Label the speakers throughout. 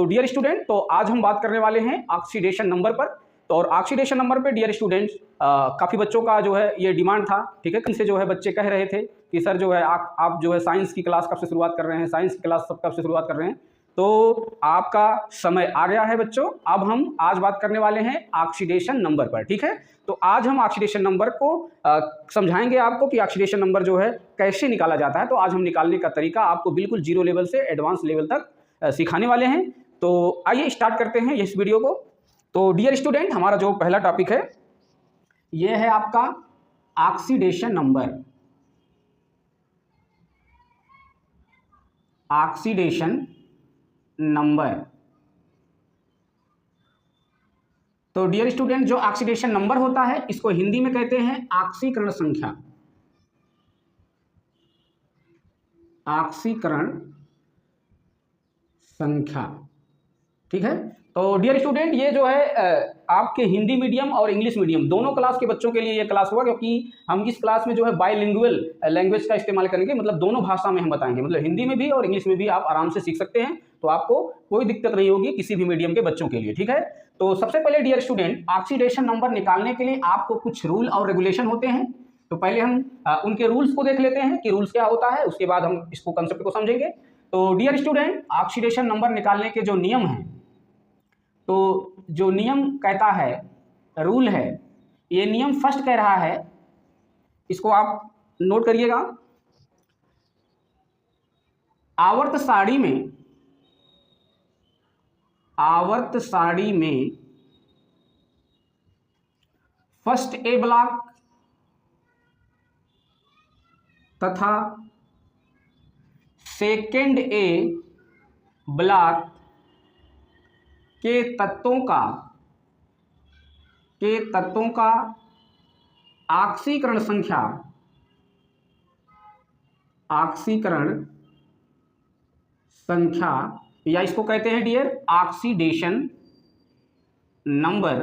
Speaker 1: तो dear student, तो आज हम बात करने वाले हैं ऑक्सीडेशन नंबर पर। तो और ऑक्सीडेशन नंबर पे डियर स्टूडेंट काफ़ी बच्चों का जो है ये डिमांड था, ठीक है। इनसे जो है बच्चे कह रहे थे कि सर जो है आप जो है साइंस की क्लास कब से शुरुआत कर रहे हैं, साइंस की क्लास कब से शुरुआत कर रहे हैं। तो आपका समय आ गया है बच्चों। अब हम आज बात करने वाले हैं ऑक्सीडेशन नंबर पर, ठीक है। तो आज हम ऑक्सीडेशन नंबर को समझाएंगे आपको कि ऑक्सीडेशन नंबर जो है कैसे निकाला जाता है। तो आज हम निकालने का तरीका आपको बिल्कुल जीरो लेवल से एडवांस लेवल तक सिखाने वाले हैं। तो आइए स्टार्ट करते हैं इस वीडियो को। तो डियर स्टूडेंट, हमारा जो पहला टॉपिक है यह है आपका ऑक्सीडेशन नंबर। Oxidation number. तो डियर स्टूडेंट, जो ऑक्सीडेशन नंबर होता है इसको हिंदी में कहते हैं ऑक्सीकरण संख्या। ऑक्सीकरण संख्या, ठीक है। तो डियर स्टूडेंट, ये जो है आपके हिंदी मीडियम और इंग्लिश मीडियम दोनों क्लास के बच्चों के लिए ये क्लास होगा, क्योंकि हम इस क्लास में जो है बाइलिंगुअल लैंग्वेज का इस्तेमाल करेंगे। मतलब दोनों भाषा में हम बताएंगे, मतलब हिंदी में भी और इंग्लिश में भी आप आराम से सीख सकते हैं। तो आपको कोई दिक्कत नहीं होगी किसी भी मीडियम के बच्चों के लिए, ठीक है। तो सबसे पहले डियर स्टूडेंट, ऑक्सीडेशन नंबर निकालने के लिए आपको कुछ रूल और रेगुलेशन होते हैं। तो पहले हम उनके रूल्स को देख लेते हैं कि रूल्स क्या होता है, उसके बाद हम इसको कंसेप्ट को समझेंगे। तो डियर स्टूडेंट, ऑक्सीडेशन नंबर निकालने के जो नियम हैं, तो जो नियम कहता है, रूल है, ये नियम फर्स्ट कह रहा है, इसको आप नोट करिएगा। आवर्त सारणी में फर्स्ट ए ब्लॉक तथा सेकेंड ए ब्लॉक के तत्वों का ऑक्सीकरण संख्या या इसको कहते हैं डियर ऑक्सीडेशन नंबर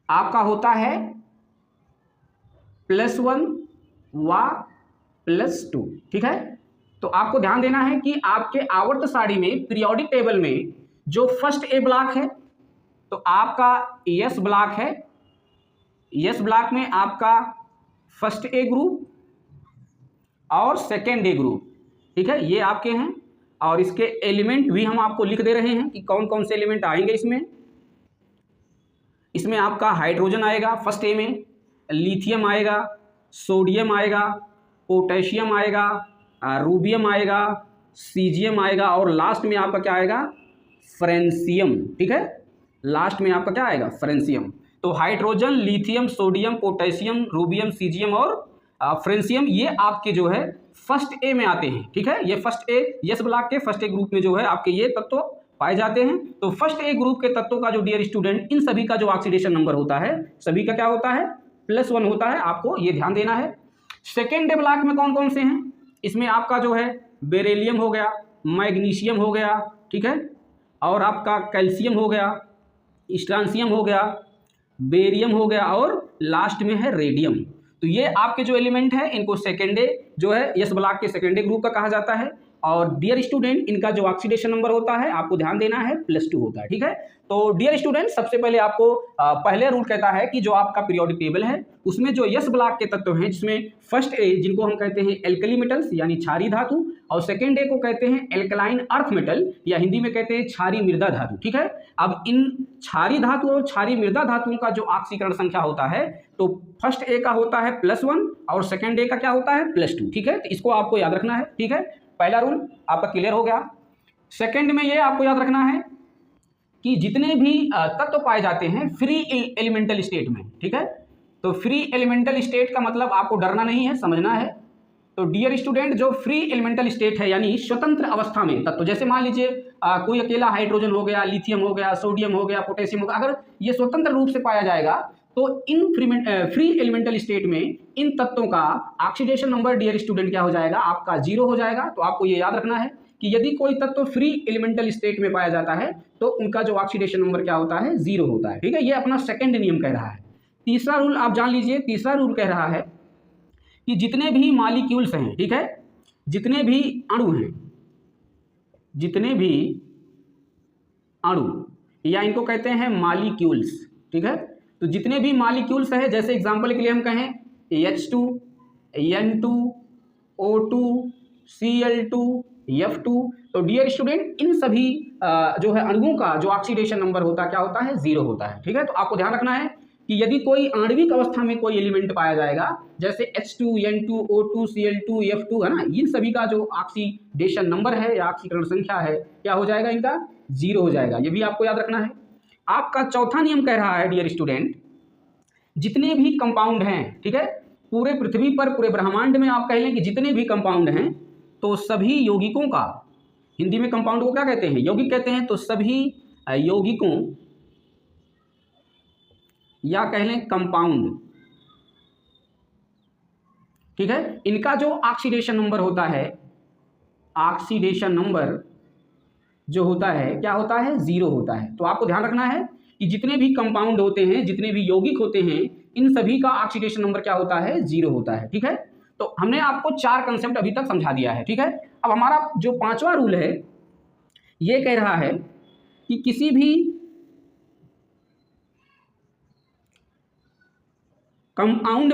Speaker 1: आपका होता है +1 व +2, ठीक है। तो आपको ध्यान देना है कि आपके आवर्त सारणी में पीरियोडिक टेबल में जो फर्स्ट ए ब्लॉक है, तो आपका एस ब्लॉक है। एस ब्लॉक में आपका फर्स्ट ए ग्रुप और सेकेंड ए ग्रुप, ठीक है, ये आपके हैं। और इसके एलिमेंट भी हम आपको लिख दे रहे हैं कि कौन कौन से एलिमेंट आएंगे इसमें आपका हाइड्रोजन आएगा फर्स्ट ए में, लिथियम आएगा, सोडियम आएगा, पोटेशियम आएगा, रूबियम आएगा, सीजियम आएगा और लास्ट में आपका क्या आएगा, फ्रेंसियम, ठीक है। लास्ट में आपका क्या आएगा, फ्रेंसियम। तो hydrogen, lithium, sodium, potassium, rubidium, caesium और फ्रेंसियम, ये आपके जो है फर्स्ट ए में आते हैं, ठीक है। ये फर्स्ट ए, यस ब्लॉक के फर्स्ट ए ग्रुप में जो है आपके ये तत्व पाए जाते हैं। तो फर्स्ट ए ग्रुप के तत्वों का जो डियर स्टूडेंट, इन सभी का जो ऑक्सीडेशन नंबर होता है, सभी का क्या होता है, +1 होता है। आपको ये ध्यान देना है। सेकेंड ए ब्लॉक में कौन कौन से हैं, इसमें आपका जो है बेरिलियम हो गया, मैग्नीशियम हो गया, ठीक है, और आपका कैल्शियम हो गया, स्ट्रांसियम हो गया, बेरियम हो गया और लास्ट में है रेडियम। तो ये आपके जो एलिमेंट है, इनको सेकेंड ए जो है यस ब्लॉक के सेकेंड ए ग्रुप का कहा जाता है। और डियर स्टूडेंट, इनका जो ऑक्सीडेशन नंबर होता है, आपको ध्यान देना है, +2 होता है, ठीक है। तो डियर स्टूडेंट, सबसे पहले आपको पहले रूल कहता है कि जो आपका पीरियोडिक टेबल है उसमें जो यस ब्लॉक के तत्व हैं, जिसमें फर्स्ट ए जिनको हम कहते हैं एल्कली मेटल्स यानी क्षारीय धातु, और सेकेंड ए को कहते हैं एल्कलाइन अर्थ मेटल या हिंदी में कहते हैं क्षारीय मृदा धातु, ठीक है। अब इन क्षारीय धातु और क्षारीय मृदा धातुओं का जो ऑक्सीकरण संख्या होता है, तो फर्स्ट ए का होता है +1 और सेकेंड ए का क्या होता है, +2, ठीक है। तो इसको आपको याद रखना है, ठीक है। पहला रूल आपका क्लियर हो गया। सेकंड में ये आपको याद रखना है कि जितने भी तत्व पाए जाते हैं फ्री एलिमेंटल स्टेट में, ठीक है। तो फ्री एलिमेंटल स्टेट का मतलब आपको डरना नहीं है, समझना है। तो डियर स्टूडेंट, जो फ्री एलिमेंटल स्टेट है यानी स्वतंत्र अवस्था में तत्व, जैसे मान लीजिए कोई अकेला हाइड्रोजन हो गया, लिथियम हो गया, सोडियम हो गया, पोटेशियम हो गया, अगर ये स्वतंत्र रूप से पाया जाएगा तो इन फ्री एलिमेंटल स्टेट में इन तत्वों का ऑक्सीडेशन नंबर डियर स्टूडेंट क्या हो जाएगा, आपका 0 हो जाएगा। तो आपको ये याद रखना है कि यदि कोई तत्व फ्री एलिमेंटल स्टेट में पाया जाता है तो उनका जो ऑक्सीडेशन नंबर क्या होता है, 0 होता है, ठीक है। ये अपना सेकंड नियम कह रहा है। तीसरा रूल आप जान लीजिए। तीसरा रूल कह रहा है कि जितने भी मॉलिक्यूल्स हैं, ठीक है, जितने भी अणु हैं, जितने भी अणु, या इनको कहते हैं मॉलिक्यूल्स, ठीक है। तो जितने भी मॉलिक्यूल्स है, जैसे एग्जांपल के लिए हम कहें H2, N2, O2, Cl2, F2, तो डियर स्टूडेंट इन सभी जो है अणुओं का जो ऑक्सीडेशन नंबर होता है क्या होता है, 0 होता है, ठीक है। तो आपको ध्यान रखना है कि यदि कोई आणविक अवस्था में कोई एलिमेंट पाया जाएगा, जैसे H2, N2, O2, Cl2, F2 है ना, इन सभी का जो ऑक्सीडेशन नंबर है या ऑक्सीकरण संख्या है क्या हो जाएगा, इनका 0 हो जाएगा। ये भी आपको याद रखना है। आपका चौथा नियम कह रहा है डियर स्टूडेंट, जितने भी कंपाउंड हैं, ठीक है, पूरे पृथ्वी पर, पूरे ब्रह्मांड में आप कह लें कि जितने भी कंपाउंड हैं, तो सभी यौगिकों का, हिंदी में कंपाउंड को क्या कहते हैं, यौगिक कहते हैं, तो सभी यौगिकों या कह लें कंपाउंड, ठीक है, इनका जो ऑक्सीडेशन नंबर होता है, ऑक्सीडेशन नंबर जो होता है क्या होता है, 0 होता है। तो आपको ध्यान रखना है कि जितने भी कंपाउंड होते हैं, जितने भी यौगिक होते हैं, इन सभी का ऑक्सीडेशन नंबर क्या होता है, 0 होता है, ठीक है। तो हमने आपको 4 कंसेप्ट अभी तक समझा दिया है, ठीक है। अब हमारा जो 5वां रूल है ये कह रहा है कि किसी भी कंपाउंड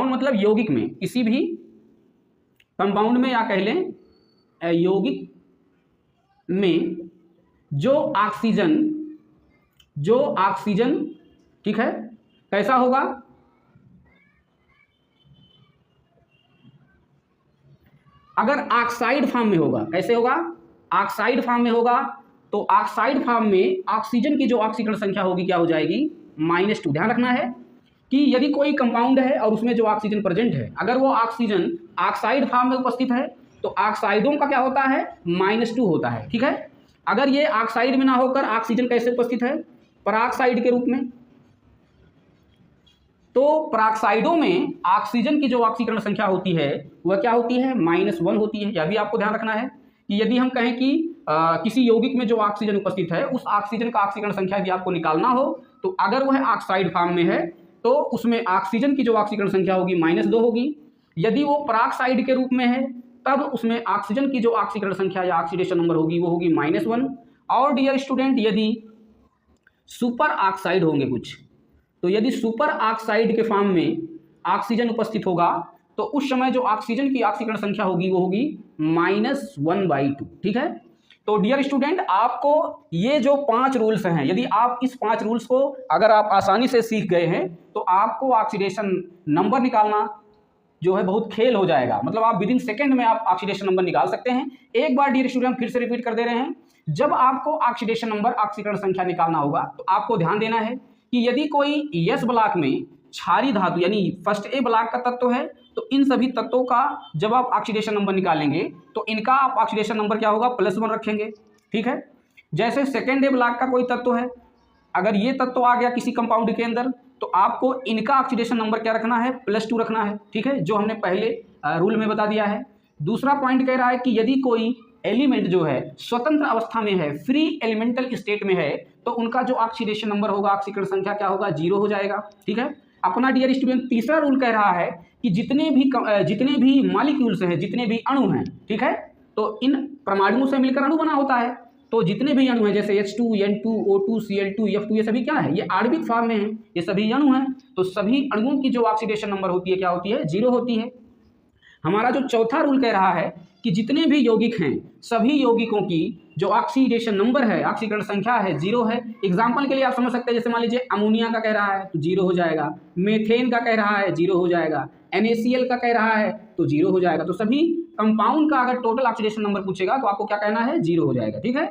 Speaker 1: मतलब यौगिक में, किसी भी कंपाउंड में या कह लें यौगिक में जो ऑक्सीजन, ठीक है, कैसा होगा, अगर ऑक्साइड फॉर्म में होगा, कैसे होगा, ऑक्साइड फॉर्म में होगा, तो ऑक्साइड फॉर्म में ऑक्सीजन की जो ऑक्सीकरण संख्या होगी क्या हो जाएगी, -2। ध्यान रखना है कि यदि कोई कंपाउंड है और उसमें जो ऑक्सीजन प्रेजेंट है, अगर वो ऑक्सीजन ऑक्साइड फॉर्म में उपस्थित है, तो ऑक्साइडों का क्या होता है, -2 होता है, ठीक है। अगर ये ऑक्साइड में ना होकर ऑक्सीजन कैसे उपस्थित है, पराक्साइड के रूप में, तो पराक्साइडों में ऑक्सीजन की जो ऑक्सीकरण संख्या होती है वह क्या होती है, -1 होती है। यह भी आपको ध्यान रखना है कि यदि हम कहें कि किसी यौगिक में जो ऑक्सीजन उपस्थित है, उस ऑक्सीजन का ऑक्सीकरण संख्या यदि आपको निकालना हो, तो अगर वह ऑक्साइड फॉर्म में है तो उसमें ऑक्सीजन की जो ऑक्सीकरण संख्या होगी -2 होगी। यदि वो पराक्साइड के रूप में है तब उसमें ऑक्सीजन की जो ऑक्सीकरण संख्या या ऑक्सीडेशन नंबर होगी वो होगी -1। और डियर स्टूडेंट यदि सुपर ऑक्साइड होंगे कुछ, तो यदि सुपर ऑक्साइड के फॉर्म में ऑक्सीजन उपस्थित होगा तो उस समय जो ऑक्सीजन की ऑक्सीकरण संख्या होगी वो होगी -1/2, ठीक है। तो डियर स्टूडेंट आपको ये जो 5 रूल्स हैं, यदि आप इस 5 रूल्स को अगर आप आसानी से सीख गए हैं तो आपको ऑक्सीडेशन नंबर निकालना जो है बहुत खेल हो जाएगा, मतलब आप विदिन सेकंड में आप ऑक्सीडेशन नंबर निकाल सकते हैं। एक बार डियर स्टूडेंट फिर से रिपीट कर दे रहे हैं, जब आपको ऑक्सीडेशन नंबर, ऑक्सीकरण संख्या निकालना होगा तो आपको ध्यान देना है कि यदि कोई S ब्लॉक में क्षारीय धातु यानी फर्स्ट A ब्लॉक का तत्व है, तो इन सभी तत्वों का जब आप ऑक्सीडेशन नंबर निकालेंगे तो इनका आप ऑक्सीडेशन नंबर क्या होगा, +1 रखेंगे, ठीक है। जैसे सेकेंड A ब्लॉक का कोई तत्व है, अगर ये तत्व आ गया किसी कंपाउंड के अंदर तो आपको इनका ऑक्सीडेशन नंबर क्या रखना है, +2 रखना है, ठीक है, जो हमने पहले रूल में बता दिया है। दूसरा पॉइंट कह रहा है कि यदि कोई एलिमेंट जो है स्वतंत्र अवस्था में है, फ्री एलिमेंटल स्टेट में है, तो उनका जो ऑक्सीडेशन नंबर होगा, ऑक्सीकरण संख्या क्या होगा, 0 हो जाएगा, ठीक है। अपना डियर स्टूडेंट तीसरा रूल कह रहा है कि जितने भी मॉलिक्यूल्स हैं, जितने भी अणु हैं, ठीक है, तो इन परमाणुओं से मिलकर अणु बना होता है। तो जितने भी अणु हैं जैसे H2, N2, O2, Cl2, F2, ये सभी क्या है, ये आणविक फॉर्म में हैं, ये सभी अणु हैं। तो सभी अणुओं की जो ऑक्सीडेशन नंबर होती है क्या होती है, 0 होती है। हमारा जो चौथा रूल कह रहा है कि जितने भी यौगिक हैं, सभी यौगिकों की जो ऑक्सीडेशन नंबर है, ऑक्सीकरण संख्या है, 0 है। एग्जाम्पल के लिए आप समझ सकते हैं, जैसे मान लीजिए अमोनिया का कह रहा है तो 0 हो जाएगा, मेथेन का कह रहा है 0 हो जाएगा, NaCl का कह रहा है तो 0 हो जाएगा। तो सभी कंपाउंड का अगर टोटल ऑक्सीडेशन नंबर पूछेगा तो आपको क्या कहना है, 0 हो जाएगा, ठीक है।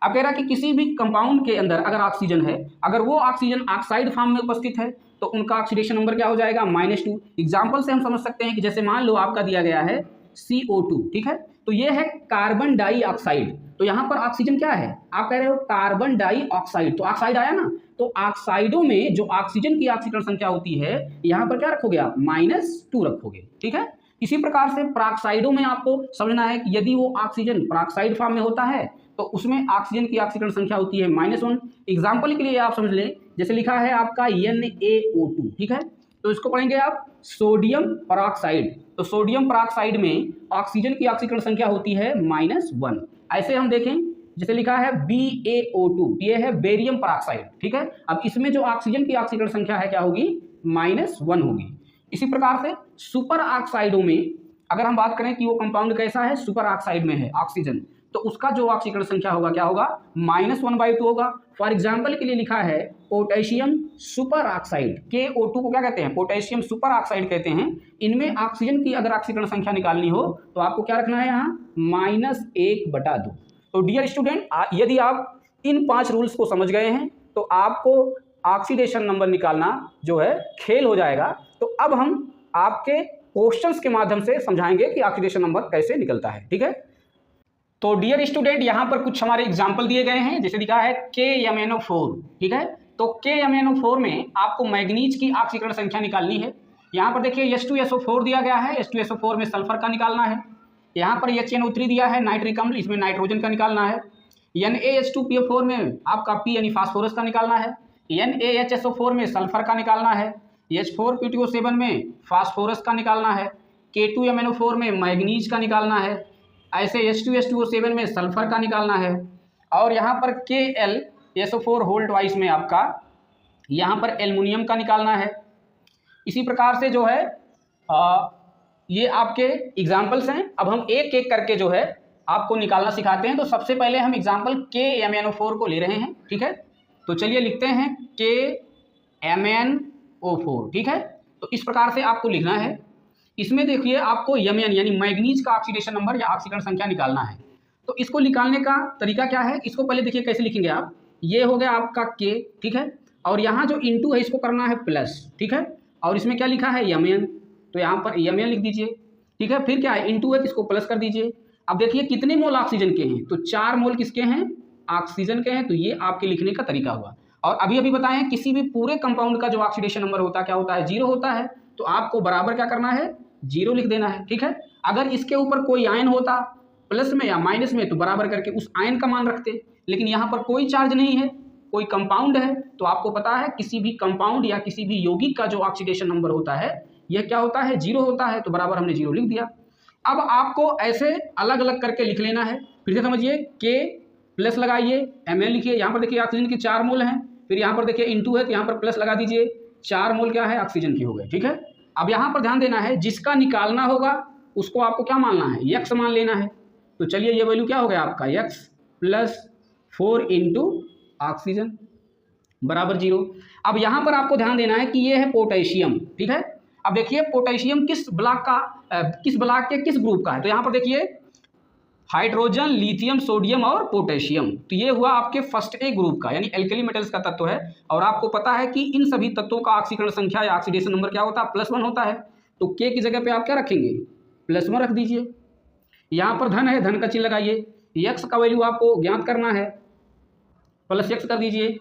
Speaker 1: अब कह रहा है कि किसी भी कंपाउंड के अंदर अगर ऑक्सीजन है, अगर वो ऑक्सीजन ऑक्साइड फॉर्म में उपस्थित है तो उनका ऑक्सीडेशन नंबर क्या हो जाएगा, -2। एग्जाम्पल से हम समझ सकते हैं कि जैसे मान लो आपका दिया गया है CO2, ठीक है, तो ये है कार्बन डाइऑक्साइड, तो यहाँ पर ऑक्सीजन क्या है, आप कह रहे हो कार्बन डाइऑक्साइड, तो ऑक्साइड आया ना, तो ऑक्साइडों में जो ऑक्सीजन की ऑक्सीकरण संख्या होती है यहाँ पर क्या रखोगे आप, -2 रखोगे, ठीक है। इसी प्रकार से पराक्साइडों में आपको समझना है कि यदि वो ऑक्सीजन पराक्साइड फॉर्म में होता है तो उसमें ऑक्सीजन की ऑक्सीकरण संख्या होती है -1। एग्जाम्पल के लिए आप समझ लें, जैसे लिखा है आपका NaO2, ठीक है, तो इसको पढ़ेंगे आप सोडियम परऑक्साइड। तो सोडियम परऑक्साइड में ऑक्सीजन की ऑक्सीकरण संख्या होती है -1। ऐसे हम देखें, जैसे लिखा है BaO2, ये है बेरियम परऑक्साइड, ठीक है। अब इसमें जो ऑक्सीजन की ऑक्सीकरण संख्या है क्या होगी, -1 होगी। इसी प्रकार से सुपर ऑक्साइडों में अगर हम बात करें कि वो कंपाउंड कैसा है, सुपर ऑक्साइड में है ऑक्सीजन, तो उसका जो ऑक्सीकरण संख्या होगा क्या होगा, -1/2 होगा। फॉर एग्जाम्पल के लिए लिखा है पोटेशियम सुपर ऑक्साइड, KO2 को क्या कहते हैं, पोटेशियम सुपर ऑक्साइड कहते हैं। इनमें ऑक्सीजन की अगर ऑक्सीकरण संख्या निकालनी हो तो आपको क्या रखना है यहाँ, -1/2। तो डियर स्टूडेंट, यदि आप इन 5 रूल्स को समझ गए हैं तो आपको ऑक्सीडेशन नंबर निकालना जो है खेल हो जाएगा। तो अब हम आपके क्वेश्चंस के माध्यम से समझाएंगे कि ऑक्सीडेशन नंबर कैसे निकलता है, ठीक है। तो डियर स्टूडेंट, यहाँ पर कुछ हमारे एग्जाम्पल दिए गए हैं, जैसे लिखा है KMnO4, ठीक है। तो KMnO4 में आपको मैग्नीज की ऑक्सीकरण संख्या निकालनी है। यहाँ पर देखिए H2SO4 दिया गया है, H2SO4 में सल्फर का निकालना है। यहाँ पर HNO3 दिया है नाइट्रिक अम्ल, इसमें नाइट्रोजन का निकालना है। NaH2PO4 में आपका P यानी फास्फोरस का निकालना है। NaHSO4 में सल्फर का निकालना है। H4PTO7 में फास्फोरस का निकालना है। K2MnO4 में मैग्नीज का निकालना है। ऐसे H2SO7 में सल्फर का निकालना है। और यहाँ पर KlSO4 होल ट्वाइस में आपका यहाँ पर एल्युमिनियम का निकालना है। इसी प्रकार से जो है ये आपके एग्जाम्पल्स हैं। अब हम एक एक करके जो है आपको निकालना सिखाते हैं। तो सबसे पहले हम एग्जाम्पल KMnO4 को ले रहे हैं, ठीक है। तो चलिए लिखते हैं KMnO4, ठीक है। तो इस प्रकार से आपको लिखना है। इसमें देखिए आपको Mn यानी मैग्नीज का ऑक्सीडेशन नंबर या ऑक्सीकरण संख्या निकालना है। तो इसको निकालने का तरीका क्या है, इसको पहले देखिए कैसे लिखेंगे आप। ये हो गया आपका K, ठीक है। और यहाँ जो इंटू है इसको करना है प्लस, ठीक है। और इसमें क्या लिखा है Mn, तो यहाँ पर Mn लिख दीजिए, ठीक है। फिर क्या है, इंटू है तो इसको प्लस कर दीजिए। अब देखिए कितने मोल ऑक्सीजन के हैं, तो 4 मोल किसके हैं, ऑक्सीजन के हैं। तो ये आपके लिखने का तरीका हुआ। और अभी अभी बताएं, किसी भी पूरे कंपाउंड का जो ऑक्सीडेशन नंबर होता है क्या होता है, 0 होता है। तो आपको बराबर क्या करना है, 0 लिख देना है, ठीक है। अगर इसके ऊपर कोई आयन होता प्लस में या माइनस में तो बराबर करके उस आयन का मान रखते, लेकिन यहाँ पर कोई चार्ज नहीं है, कोई कंपाउंड है। तो आपको पता है किसी भी कंपाउंड या किसी भी यौगिक का जो ऑक्सीडेशन नंबर होता है यह क्या होता है, 0 होता है। तो बराबर हमने 0 लिख दिया। अब आपको ऐसे अलग अलग करके लिख लेना है। फिर से समझिए, K प्लस लगाइए, Mn लिखिए। यहाँ पर देखिए ऑक्सीजन के 4 मोल हैं। फिर यहाँ पर देखिए इंटू है तो यहाँ पर प्लस लगा दीजिए, 4 मोल क्या है, ऑक्सीजन की हो गए, ठीक है। अब यहाँ पर ध्यान देना है, जिसका निकालना होगा उसको आपको क्या मानना है, x मान लेना है। तो चलिए ये वैल्यू क्या हो गया आपका, x + 4 इंटू ऑक्सीजन बराबर 0। अब यहाँ पर आपको ध्यान देना है कि ये है पोटेशियम, ठीक है। अब देखिए पोटेशियम किस ब्लॉक के किस ग्रुप का है। तो यहाँ पर देखिए हाइड्रोजन, लिथियम, सोडियम और पोटेशियम। तो ये हुआ आपके फर्स्ट ए ग्रुप का, यानी एल्कली मेटल्स का तत्व है। और आपको पता है कि इन सभी तत्वों का ऑक्सीकरण संख्या या ऑक्सीडेशन नंबर क्या होता है, +1 होता है। तो K की जगह पे आप क्या रखेंगे, +1 रख दीजिए। यहाँ पर धन है, धन का चिन्ह लगाइए। x का वैल्यू आपको ज्ञात करना है, +x कर दीजिए,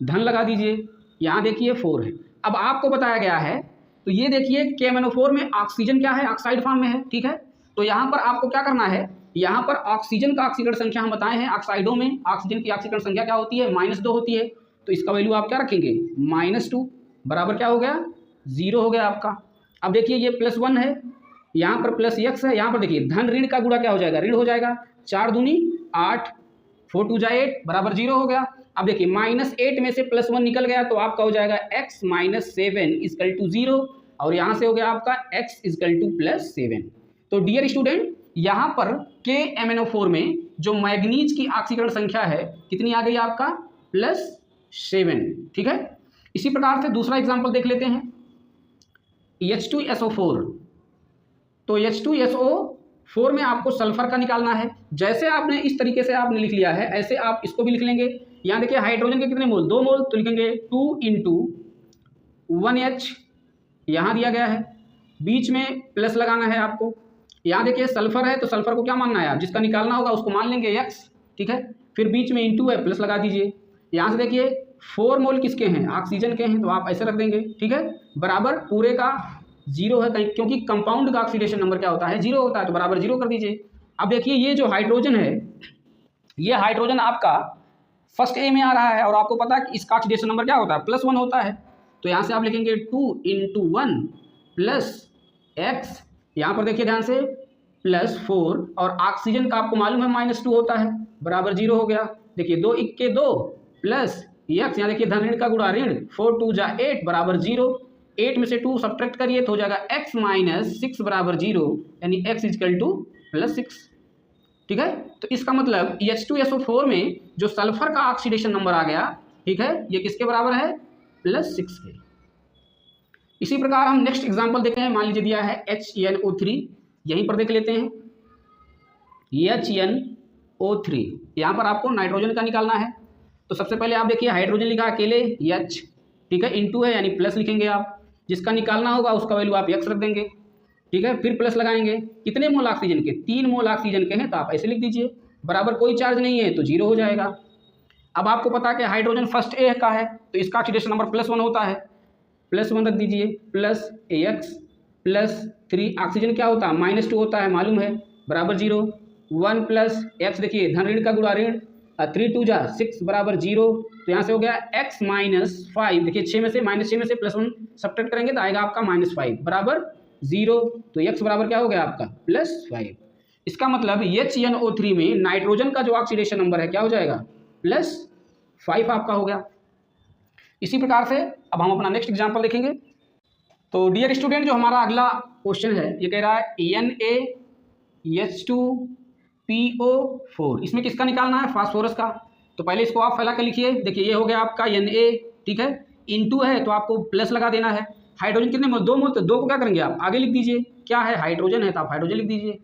Speaker 1: धन लगा दीजिए। यहाँ देखिए 4 है। अब आपको बताया गया है, तो ये देखिए KMnO4 में ऑक्सीजन क्या है, ऑक्साइड फॉर्म में है, ठीक है। तो यहाँ पर आपको क्या करना है, यहाँ पर ऑक्सीजन का ऑक्सीकरण संख्या हम बताए हैं, ऑक्साइडों में ऑक्सीजन की ऑक्सीकरण संख्या क्या होती है, -2 होती है। तो इसका वैल्यू आप क्या रखेंगे, -2 बराबर क्या हो गया, 0 हो गया आपका। अब देखिए ये +1 है, यहाँ पर +x है। यहाँ पर देखिए धन ऋण का गुणा क्या हो जाएगा, ऋण हो जाएगा। 4 दूनी 8, 4 2 जा 8 बराबर 0 हो गया। अब देखिए -8 में से +1 निकल गया तो आपका हो जाएगा x - 7 = 0। और यहाँ से हो गया आपका x = +7। तो डियर स्टूडेंट, यहाँ पर KMnO4 में जो मैग्नीज की ऑक्सीकरण संख्या है कितनी आ गई आपका, +7, ठीक है। इसी प्रकार से दूसरा एग्जाम्पल देख लेते हैं, H2SO4। तो H2SO4 में आपको सल्फर का निकालना है। जैसे आपने इस तरीके से आपने लिख लिया है, ऐसे आप इसको भी लिख लेंगे। यहाँ देखिए हाइड्रोजन के कितने मोल, 2 मोल, तो लिखेंगे 2 × 1H, यहाँ दिया गया है। बीच में प्लस लगाना है आपको। यहाँ देखिए सल्फर है, तो सल्फर को क्या मानना है आप, जिसका निकालना होगा उसको मान लेंगे x, ठीक है। फिर बीच में इंटू है, प्लस लगा दीजिए। यहाँ से देखिए 4 मोल किसके हैं, ऑक्सीजन के हैं, तो आप ऐसे रख देंगे, ठीक है। बराबर पूरे का 0 है, क्योंकि कंपाउंड का ऑक्सीडेशन नंबर क्या होता है, 0 होता है। तो बराबर 0 कर दीजिए। अब देखिए ये जो हाइड्रोजन है, ये हाइड्रोजन आपका फर्स्ट ए में आ रहा है और आपको पता है कि इसका ऑक्सीडेशन नंबर क्या होता है, +1 होता है। तो यहाँ से आप लिखेंगे 2 × 1 प्लस एक्स, यहाँ पर देखिए ध्यान से, प्लस 4, और ऑक्सीजन का आपको मालूम है -2 होता है, बराबर 0 हो गया। देखिए 2 × 2 प्लस एक्स, यहाँ देखिए धन ऋण का गुणा ऋण, 4 × 2 = 8 बराबर 0। 8 में से 2 सब्ट्रैक्ट करिए तो हो जाएगा x - 6 बराबर 0, यानी x = +6। ठीक है, तो इसका मतलब H2SO4 में जो सल्फर का ऑक्सीडेशन नंबर आ गया, ठीक है, ये किसके बराबर है? +6 के। इसी प्रकार हम नेक्स्ट एग्जांपल देखते हैं। मान लीजिए दिया है HNO3, यहीं पर देख लेते हैं। HNO3, यहाँ पर आपको नाइट्रोजन का निकालना है। तो सबसे पहले आप देखिए हाइड्रोजन लिखा अकेले H, ठीक है, इंटू है यानी प्लस लिखेंगे आप। जिसका निकालना होगा उसका वैल्यू आप x रख देंगे, ठीक है, फिर प्लस लगाएंगे। कितने मोल ऑक्सीजन के? 3 मोल ऑक्सीजन के हैं, तो आप ऐसे लिख दीजिए, बराबर कोई चार्ज नहीं है तो 0 हो जाएगा। अब आपको पता है कि हाइड्रोजन फर्स्ट ए का है, तो इसका ऑक्सीडेशन नंबर +1 होता है, +1 रख दीजिए, प्लस AX प्लस 3, ऑक्सीजन क्या होता है? -2 होता है, मालूम है, बराबर 0। 1 प्लस x, देखिए धन ऋण का गुणा ऋण, 3 × 2 = 6 बराबर 0। तो यहाँ से हो गया x - 5, देखिए 6 में से +1 सब्ट्रैक्ट करेंगे तो आएगा आपका -5 बराबर 0। तो x बराबर क्या हो गया आपका? +5। इसका मतलब HNO3 में नाइट्रोजन का जो ऑक्सीडेशन नंबर है क्या हो जाएगा? +5 आपका हो गया। इसी प्रकार से अब हम अपना नेक्स्ट एग्जाम्पल देखेंगे। तो डियर स्टूडेंट, जो हमारा अगला क्वेश्चन है ये कह रहा है NaH2PO4, इसमें किसका निकालना है? फास्फोरस का। तो पहले इसको आप फैला के लिखिए। देखिए ये हो गया आपका Na, ठीक है, इंटू है तो आपको प्लस लगा देना है। हाइड्रोजन कितने मोल? 2 मोल, तो 2 को क्या करेंगे आप आगे लिख दीजिए, क्या है? हाइड्रोजन है तो आप हाइड्रोजन लिख दीजिए,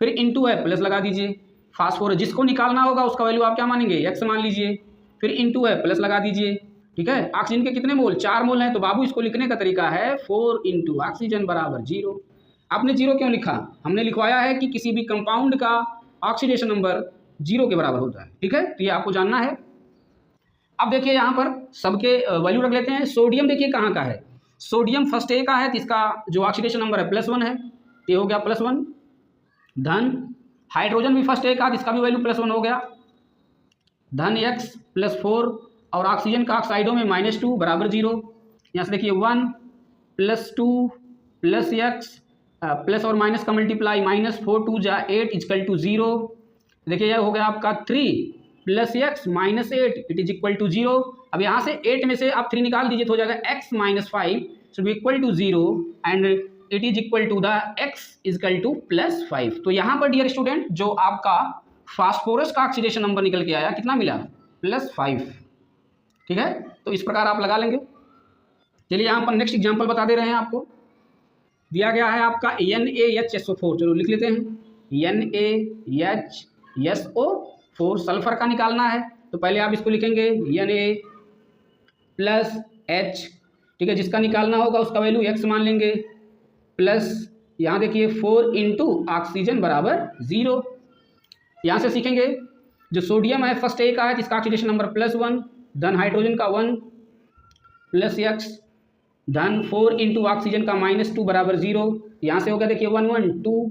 Speaker 1: फिर इंटू है प्लस लगा दीजिए। फास्फोरस जिसको निकालना होगा उसका वैल्यू आप क्या मानेंगे? x मान लीजिए, फिर इंटू है प्लस लगा दीजिए, ठीक है। ऑक्सीजन के कितने मोल? 4 मोल हैं, तो बाबू इसको लिखने का तरीका है 4 × ऑक्सीजन बराबर 0। आपने 0 क्यों लिखा? हमने लिखवाया है कि किसी भी कंपाउंड का ऑक्सीडेशन नंबर 0 के बराबर होता है, ठीक है, तो ये आपको जानना है। अब देखिए यहाँ पर सबके वैल्यू रख लेते हैं। सोडियम देखिए कहाँ का है? सोडियम फर्स्ट ए का है, तो इसका जो ऑक्सीडेशन नंबर है +1 है, तो ये हो गया +1। धन हाइड्रोजन भी फर्स्ट ए का, इसका भी वैल्यू +1 हो गया, धन x +4, और ऑक्सीजन का ऑक्साइडों में -2 बराबर 0। यहाँ से देखिए 1 + 2 + x प्लस और माइनस का मल्टीप्लाई, -4 × 2 = 8 = 0। देखिए यह हो गया आपका 3 + x -8 = 0। अब यहाँ से 8 में से आप 3 निकाल दीजिए तो हो जाएगा x - 5 = 0 and it is equal to the x = +5। तो यहाँ पर डियर स्टूडेंट जो आपका फास्फोरस का ऑक्सीडेशन नंबर निकल के आया, कितना मिला? +5, ठीक है। तो इस प्रकार आप लगा लेंगे। चलिए यहाँ पर नेक्स्ट एग्जांपल बता दे रहे हैं आपको। दिया गया है आपका NaHSO4, चलो लिख लेते हैं। NaHSO4 सल्फर का निकालना है, तो पहले आप इसको लिखेंगे Na प्लस H, ठीक है, जिसका निकालना होगा उसका वैल्यू x मान लेंगे, प्लस यहाँ देखिए 4 × ऑक्सीजन बराबर 0। यहाँ से सीखेंगे जो सोडियम है फर्स्ट ए का है, जिसका ऑक्सीडेशन नंबर +1, धन हाइड्रोजन का 1 प्लस x, धन 4 × ऑक्सीजन का -2 बराबर 0। यहाँ से हो गया देखिए 1 1 2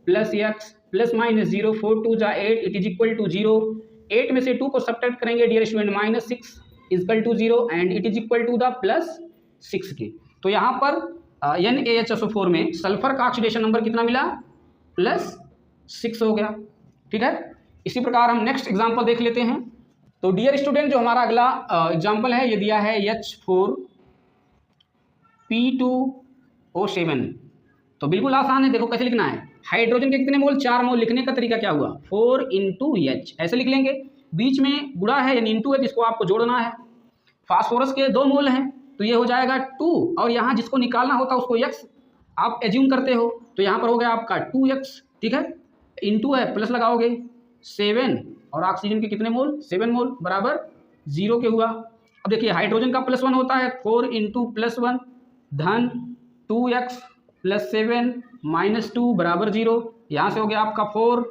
Speaker 1: plus x plus -0, 4 × 2 = 8 it is equal to 0। 8 में से 2 को सब्ट्रैक्ट करेंगे dear student, -6 = 0 and it is equal to the +6 के। तो यहाँ पर NaHSO4 में सल्फर का ऑक्सीडेशन नंबर कितना मिला? +6 हो गया, ठीक है। इसी प्रकार हम नेक्स्ट एग्जाम्पल देख लेते हैं। तो डियर स्टूडेंट जो हमारा अगला एग्जाम्पल है ये दिया है H4P2O7। तो बिल्कुल आसान है, देखो कैसे लिखना है। हाइड्रोजन के कितने मोल? 4 मोल। लिखने का तरीका क्या हुआ? 4 × H, ऐसे लिख लेंगे। बीच में गुणा है यानी इंटू है, तो इसको आपको जोड़ना है। फास्फोरस के 2 मोल हैं, तो ये हो जाएगा 2, और यहाँ जिसको निकालना होता है उसको x आप एज्यूम करते हो, तो यहाँ पर हो गया आपका 2x, ठीक है, इंटू है प्लस लगाओगे 7, और ऑक्सीजन के कितने मोल? 7 मोल बराबर 0 के हुआ। अब देखिए हाइड्रोजन का +1 होता है, 4 × +1 धन 2x + 7 -2 बराबर 0। यहाँ से हो गया आपका 4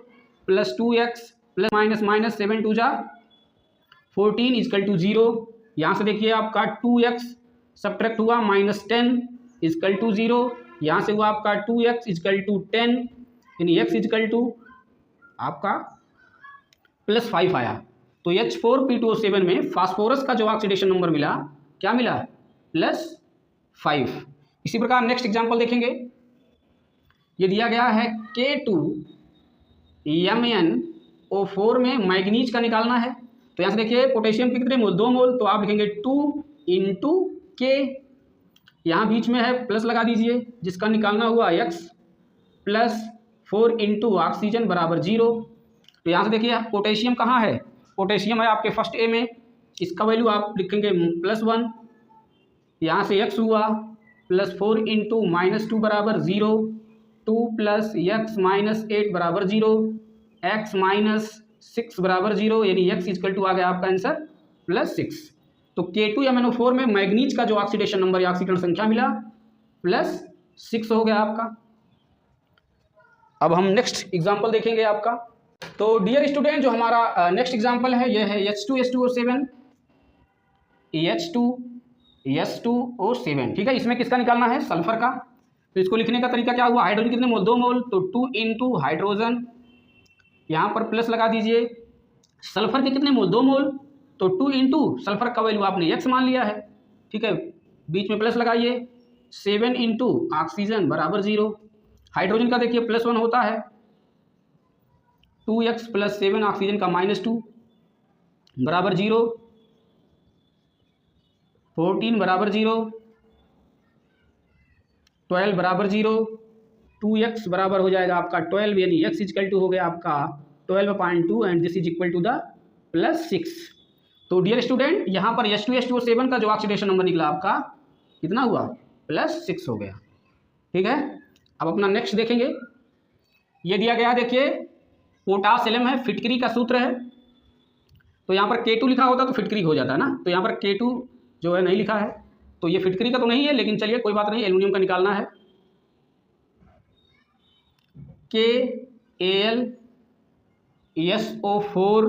Speaker 1: + 2x + -7 × 2 = 14 = 0। यहाँ से देखिए आपका 2x सब्ट्रैक्ट हुआ, -10 = 0। यहाँ से हुआ आपका 2x = 10, यानी x = आपका +5 आया। तो H4P2O7 में फास्फोरस का जो ऑक्सीडेशन नंबर मिला, क्या मिला? +5। इसी प्रकार नेक्स्ट एग्जांपल देखेंगे। ये दिया गया है K2MnO4 में मैग्नीज का निकालना है। तो यहाँ से देखिए पोटेशियम के कितने मोल, 2 मोल, तो आप लिखेंगे 2 × K, यहाँ बीच में है प्लस लगा दीजिए, जिसका निकालना हुआ X + 4 × ऑक्सीजन बराबर 0। तो यहाँ से देखिए पोटेशियम कहाँ है, पोटेशियम है आपके फर्स्ट ए में, इसका वैल्यू आप लिखेंगे +1, यहाँ से X हुआ +4 × -2 बराबर 0, 2 + X - 8 बराबर 0, X - 6 बराबर 0, यानी X = आ गया आपका आंसर +6। तो K2MnO4 में मैग्नीज का जो ऑक्सीडेशन नंबर या ऑक्सीकरण संख्या मिला +6 हो गया आपका। अब हम नेक्स्ट एग्जांपल देखेंगे आपका। तो डियर स्टूडेंट, जो हमारा नेक्स्ट एग्जांपल है यह है H2SO7, H2SO7, ठीक है। इसमें किसका निकालना है, सल्फर का। तो इसको लिखने का तरीका क्या हुआ, हाइड्रोजन कितने मोल, 2 मोल, तो 2 × हाइड्रोजन, यहाँ पर प्लस लगा दीजिए। सल्फर के कितने मोल, 2 मोल, तो 2 × सल्फर का वैल्यू आपने X मान लिया है, ठीक है, बीच में प्लस लगाइए। 7 × ऑक्सीजन बराबर 0। हाइड्रोजन का देखिए +1 होता है, 2X + 7 ऑक्सीजन का -2 बराबर 0, 14 बराबर 0, 12 बराबर 0, 2X बराबर हो जाएगा आपका 12, यानी X = हो गया आपका 12/2 एंड दिस = द +6। तो डियर स्टूडेंट, यहाँ पर H2SO7 का जो ऑक्सीडेशन नंबर निकला आपका कितना हुआ, +6 हो गया, ठीक है। अब अपना नेक्स्ट देखेंगे। ये दिया गया देखिए पोटास एलम है, फिटकरी का सूत्र है। तो यहाँ पर K2 लिखा होता तो फिटकरी हो जाता है ना, तो यहाँ पर K2 जो है नहीं लिखा है, तो ये फिटकरी का तो नहीं है, लेकिन चलिए कोई बात नहीं, एल्युमिनियम का निकालना है। KAlSO4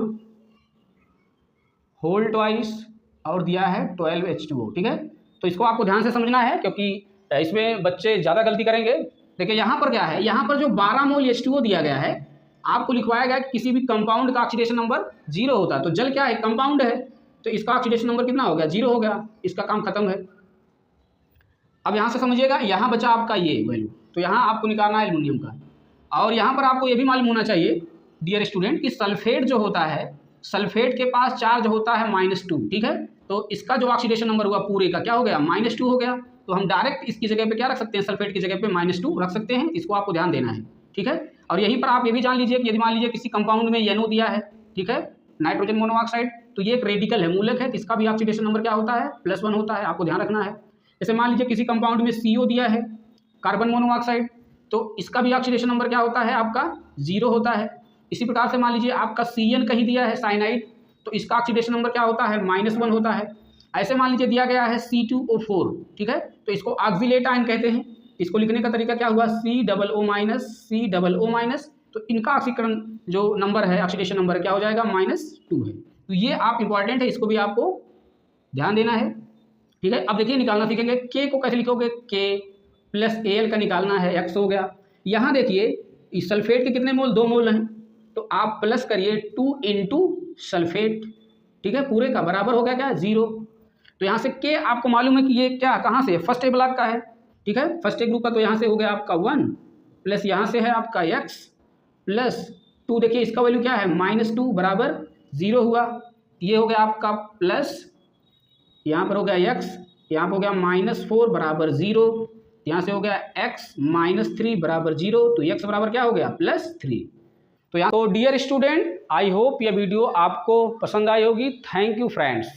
Speaker 1: होल ट्वाइस और दिया है 12H2O, ठीक है। तो इसको आपको ध्यान से समझना है, क्योंकि इसमें बच्चे ज़्यादा गलती करेंगे। देखिए यहाँ पर क्या है, यहाँ पर जो 12 मोल H2O दिया गया है, आपको लिखवाया गया कि किसी भी कंपाउंड का ऑक्सीडेशन नंबर 0 होता है। तो जल क्या है, कंपाउंड है, तो इसका ऑक्सीडेशन नंबर कितना हो गया, 0 हो गया, इसका काम खत्म है। अब यहाँ से समझिएगा, यहाँ बचा आपका ये वैल्यू, तो यहाँ आपको निकालना है एल्युमिनियम का। और यहाँ पर आपको ये भी मालूम होना चाहिए डियर स्टूडेंट कि सल्फेट जो होता है, सल्फेट के पास चार्ज होता है -2, ठीक है। तो इसका जो ऑक्सीडेशन नंबर हुआ पूरे का क्या हो गया, -2 हो गया। तो हम डायरेक्ट इसकी जगह पे क्या रख सकते हैं, सल्फेट की जगह पे -2 रख सकते हैं। इसको आपको ध्यान देना है, ठीक है। और यहीं पर आप ये भी जान लीजिए कि यदि मान लीजिए किसी कंपाउंड में NO दिया है, ठीक है, नाइट्रोजन मोनोऑक्साइड, तो ये एक रेडिकल है, मूलक है, इसका भी ऑक्सीडेशन नंबर क्या होता है, +1 होता है, आपको ध्यान रखना है। जैसे मान लीजिए किसी कंपाउंड में CO दिया है, कार्बन मोनोऑक्साइड, तो इसका भी ऑक्सीडेशन नंबर क्या होता है, आपका 0 होता है। इसी प्रकार से मान लीजिए आपका CN कहीं दिया है साइनाइड, तो इसका ऑक्सीडेशन नंबर क्या होता है, -1 होता है। ऐसे मान लीजिए दिया गया है C2O4, ठीक है, तो इसको ऑक्सीलेट आयन कहते हैं। इसको लिखने का तरीका क्या हुआ, COO-, तो इनका ऑक्सीकरण जो नंबर है, ऑक्सीडेशन नंबर क्या हो जाएगा, -2 है। तो ये आप इंपॉर्टेंट है, इसको भी आपको ध्यान देना है, ठीक है। अब देखिए निकालना सीखेंगे, K को कैसे लिखोगे, K + Al का निकालना है, X हो गया। यहाँ देखिए इस सल्फेट के कितने मोल, 2 मोल हैं, तो आप प्लस करिए 2 × सल्फेट, ठीक है, पूरे का बराबर हो गया क्या, 0। तो यहाँ से K आपको मालूम है कि ये क्या कहाँ से, फर्स्ट ए ब्लॉक का है, ठीक है, फर्स्ट ए ग्रुप का। तो यहाँ से हो गया आपका 1 प्लस यहाँ से है आपका X + 2, देखिए इसका वैल्यू क्या है, -2 बराबर 0 हुआ। ये हो गया आपका प्लस, यहाँ पर हो गया X, यहाँ पर हो गया -4 बराबर 0, यहाँ से हो गया X -3 बराबर 0, तो X बराबर क्या हो गया, +3। तो यहाँ, तो डियर स्टूडेंट, आई होप यह वीडियो आपको पसंद आई होगी। Thank you friends.